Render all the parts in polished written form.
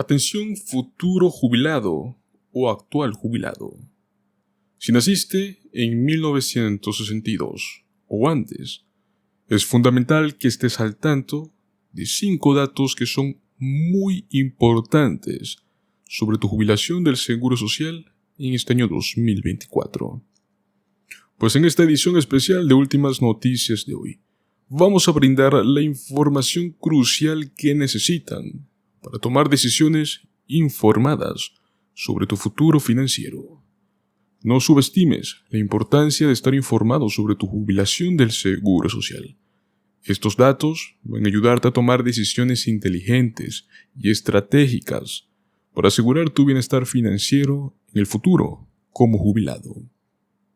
Atención futuro jubilado o actual jubilado. Si naciste en 1962 o antes, es fundamental que estés al tanto de 5 datos que son muy importantes sobre tu jubilación del Seguro Social en este año 2024. Pues en esta edición especial de Últimas Noticias de hoy, vamos a brindar la información crucial que necesitan para tomar decisiones informadas sobre tu futuro financiero. No subestimes la importancia de estar informado sobre tu jubilación del Seguro Social. Estos datos van a ayudarte a tomar decisiones inteligentes y estratégicas para asegurar tu bienestar financiero en el futuro como jubilado.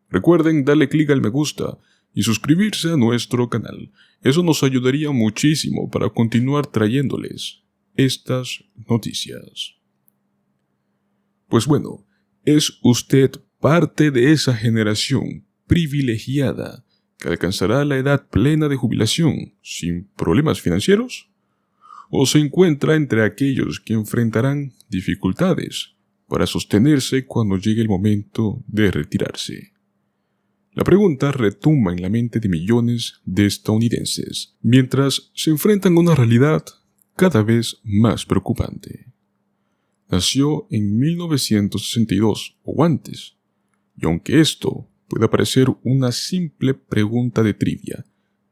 Recuerden darle clic al me gusta y suscribirse a nuestro canal. Eso nos ayudaría muchísimo para continuar trayéndoles estas noticias. Pues bueno, ¿es usted parte de esa generación privilegiada que alcanzará la edad plena de jubilación sin problemas financieros? ¿O se encuentra entre aquellos que enfrentarán dificultades para sostenerse cuando llegue el momento de retirarse? La pregunta retumba en la mente de millones de estadounidenses, mientras se enfrentan a una realidad cada vez más preocupante. Nació en 1962 o antes, y aunque esto pueda parecer una simple pregunta de trivia,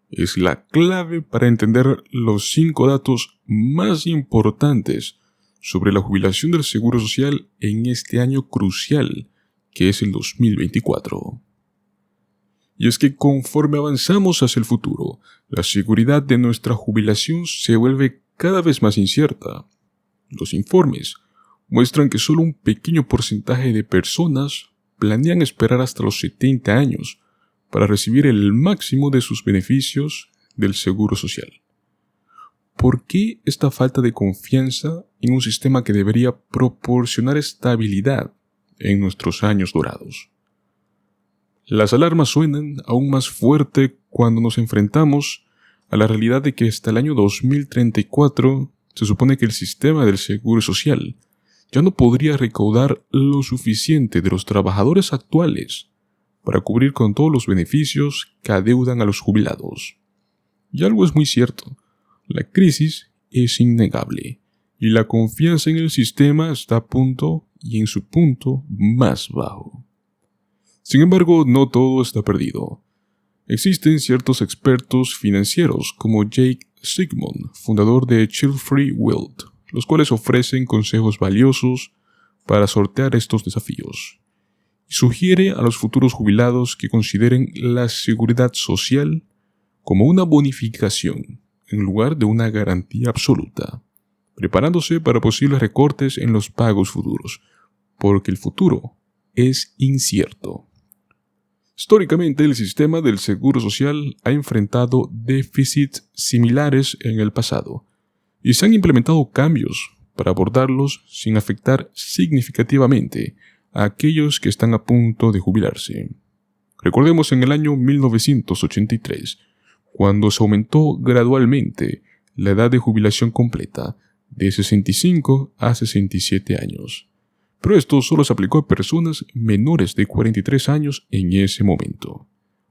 es la clave para entender los 5 datos más importantes sobre la jubilación del Seguro Social en este año crucial que es el 2024. Y es que conforme avanzamos hacia el futuro, la seguridad de nuestra jubilación se vuelve cada vez más incierta. Los informes muestran que solo un pequeño porcentaje de personas planean esperar hasta los 70 años para recibir el máximo de sus beneficios del Seguro Social. ¿Por qué esta falta de confianza en un sistema que debería proporcionar estabilidad en nuestros años dorados? Las alarmas suenan aún más fuerte cuando nos enfrentamos a la realidad de que hasta el año 2034 se supone que el sistema del Seguro Social ya no podría recaudar lo suficiente de los trabajadores actuales para cubrir con todos los beneficios que adeudan a los jubilados. Y algo es muy cierto, la crisis es innegable y la confianza en el sistema está a punto y en su punto más bajo. Sin embargo, no todo está perdido. Existen ciertos expertos financieros como Jake Sigmund, fundador de Child Free Wealth, los cuales ofrecen consejos valiosos para sortear estos desafíos. Y sugiere a los futuros jubilados que consideren la seguridad social como una bonificación en lugar de una garantía absoluta, preparándose para posibles recortes en los pagos futuros, porque el futuro es incierto. Históricamente, el sistema del Seguro Social ha enfrentado déficits similares en el pasado, y se han implementado cambios para abordarlos sin afectar significativamente a aquellos que están a punto de jubilarse. Recordemos en el año 1983, cuando se aumentó gradualmente la edad de jubilación completa de 65 a 67 años. Pero esto solo se aplicó a personas menores de 43 años en ese momento.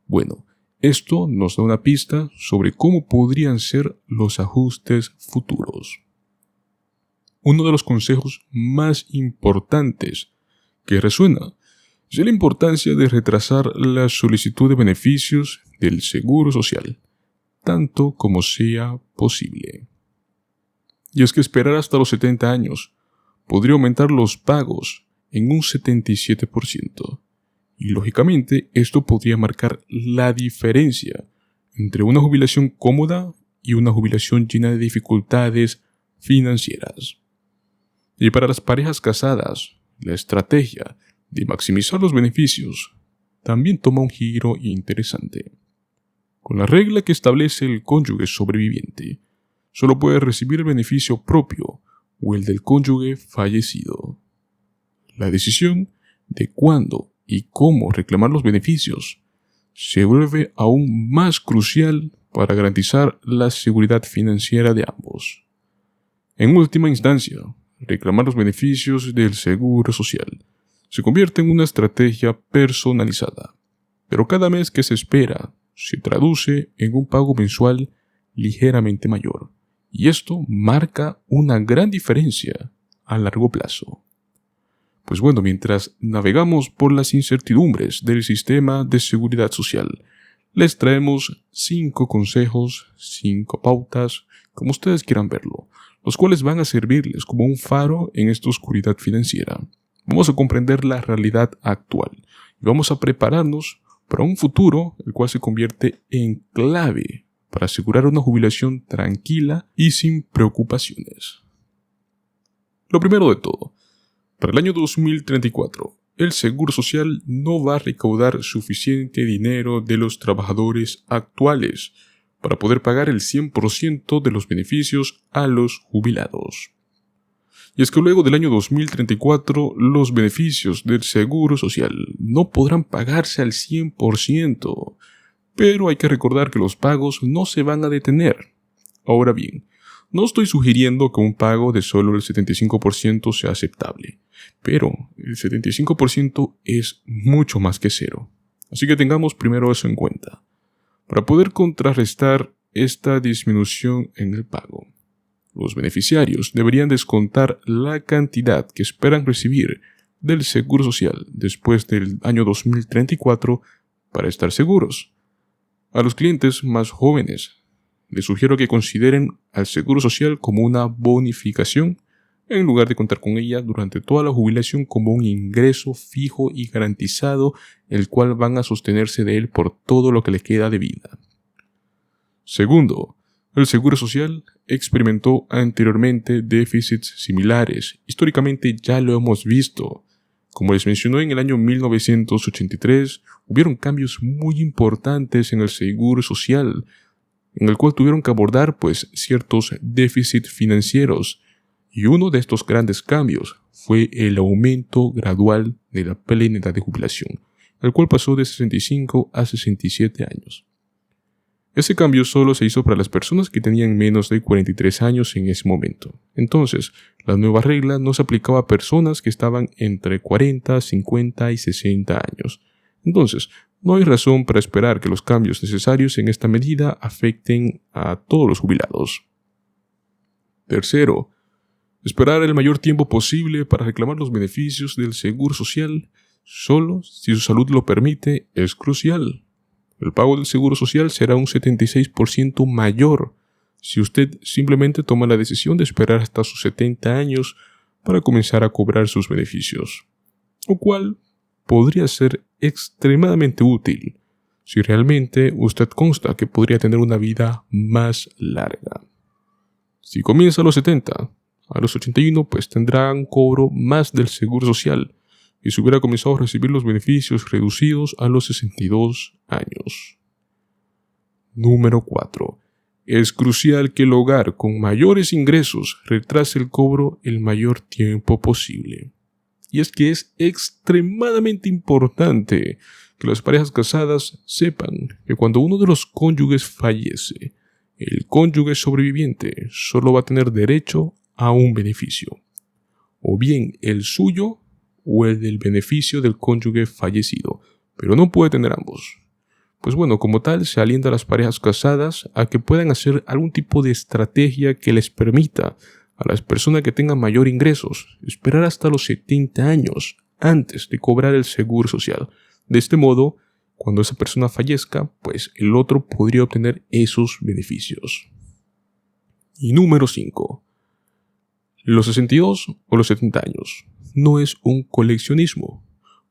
Bueno, esto nos da una pista sobre cómo podrían ser los ajustes futuros. Uno de los consejos más importantes que resuena es la importancia de retrasar la solicitud de beneficios del Seguro Social, tanto como sea posible. Y es que esperar hasta los 70 años podría aumentar los pagos en un 77%. Y lógicamente esto podría marcar la diferencia entre una jubilación cómoda y una jubilación llena de dificultades financieras. Y para las parejas casadas, la estrategia de maximizar los beneficios también toma un giro interesante. Con la regla que establece el cónyuge sobreviviente, solo puede recibir el beneficio propio o el del cónyuge fallecido. La decisión de cuándo y cómo reclamar los beneficios se vuelve aún más crucial para garantizar la seguridad financiera de ambos. En última instancia, reclamar los beneficios del seguro social se convierte en una estrategia personalizada, pero cada mes que se espera se traduce en un pago mensual ligeramente mayor, y esto marca una gran diferencia a largo plazo. Pues bueno, mientras navegamos por las incertidumbres del sistema de seguridad social, les traemos 5 consejos, 5 pautas, como ustedes quieran verlo, los cuales van a servirles como un faro en esta oscuridad financiera. Vamos a comprender la realidad actual y vamos a prepararnos para un futuro el cual se convierte en clave para asegurar una jubilación tranquila y sin preocupaciones. Lo primero de todo, para el año 2034, el Seguro Social no va a recaudar suficiente dinero de los trabajadores actuales para poder pagar el 100% de los beneficios a los jubilados. Y es que luego del año 2034, los beneficios del Seguro Social no podrán pagarse al 100%, pero hay que recordar que los pagos no se van a detener. Ahora bien, no estoy sugiriendo que un pago de solo el 75% sea aceptable, pero el 75% es mucho más que cero. Así que tengamos primero eso en cuenta, para poder contrarrestar esta disminución en el pago. Los beneficiarios deberían descontar la cantidad que esperan recibir del Seguro Social después del año 2034 para estar seguros. A los clientes más jóvenes les sugiero que consideren al Seguro Social como una bonificación en lugar de contar con ella durante toda la jubilación como un ingreso fijo y garantizado, el cual van a sostenerse de él por todo lo que le queda de vida. Segundo, el Seguro Social experimentó anteriormente déficits similares. Históricamente ya lo hemos visto. Como les mencionó en el año 1983, hubieron cambios muy importantes en el Seguro Social, en el cual tuvieron que abordar ciertos déficits financieros. Y uno de estos grandes cambios fue el aumento gradual de la plena edad de jubilación, el cual pasó de 65 a 67 años. Ese cambio solo se hizo para las personas que tenían menos de 43 años en ese momento. Entonces, la nueva regla no se aplicaba a personas que estaban entre 40, 50 y 60 años. Entonces, no hay razón para esperar que los cambios necesarios en esta medida afecten a todos los jubilados. Tercero, esperar el mayor tiempo posible para reclamar los beneficios del Seguro Social, solo si su salud lo permite, es crucial. El pago del Seguro Social será un 76% mayor si usted simplemente toma la decisión de esperar hasta sus 70 años para comenzar a cobrar sus beneficios, lo cual podría ser extremadamente útil si realmente usted consta que podría tener una vida más larga. Si comienza a los 70, a los 81 tendrá un cobro más del Seguro Social, y si hubiera comenzado a recibir los beneficios reducidos a los 62 años. Número 4. Es crucial que el hogar con mayores ingresos retrase el cobro el mayor tiempo posible. Y es que es extremadamente importante que las parejas casadas sepan que cuando uno de los cónyuges fallece, el cónyuge sobreviviente solo va a tener derecho a un beneficio, o bien el suyo o el del beneficio del cónyuge fallecido, pero no puede tener ambos. Pues bueno, como tal, se alienta a las parejas casadas a que puedan hacer algún tipo de estrategia que les permita a las personas que tengan mayor ingresos esperar hasta los 70 años antes de cobrar el Seguro Social. De este modo, cuando esa persona fallezca, el otro podría obtener esos beneficios. Y número 5. Los 62 o los 70 años no es un coleccionismo.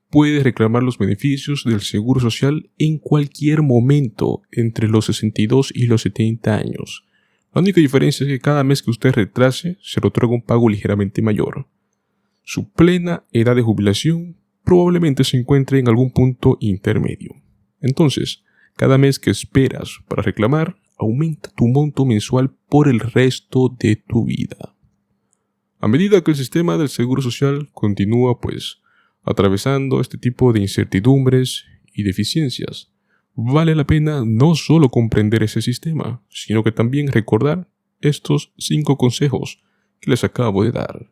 Puede reclamar los beneficios del Seguro Social en cualquier momento entre los 62 y los 70 años. La única diferencia es que cada mes que usted retrase se le otorga un pago ligeramente mayor. Su plena edad de jubilación probablemente se encuentre en algún punto intermedio. Entonces, cada mes que esperas para reclamar, aumenta tu monto mensual por el resto de tu vida. A medida que el sistema del Seguro Social continúa atravesando este tipo de incertidumbres y deficiencias, vale la pena no solo comprender ese sistema, sino que también recordar estos 5 consejos que les acabo de dar.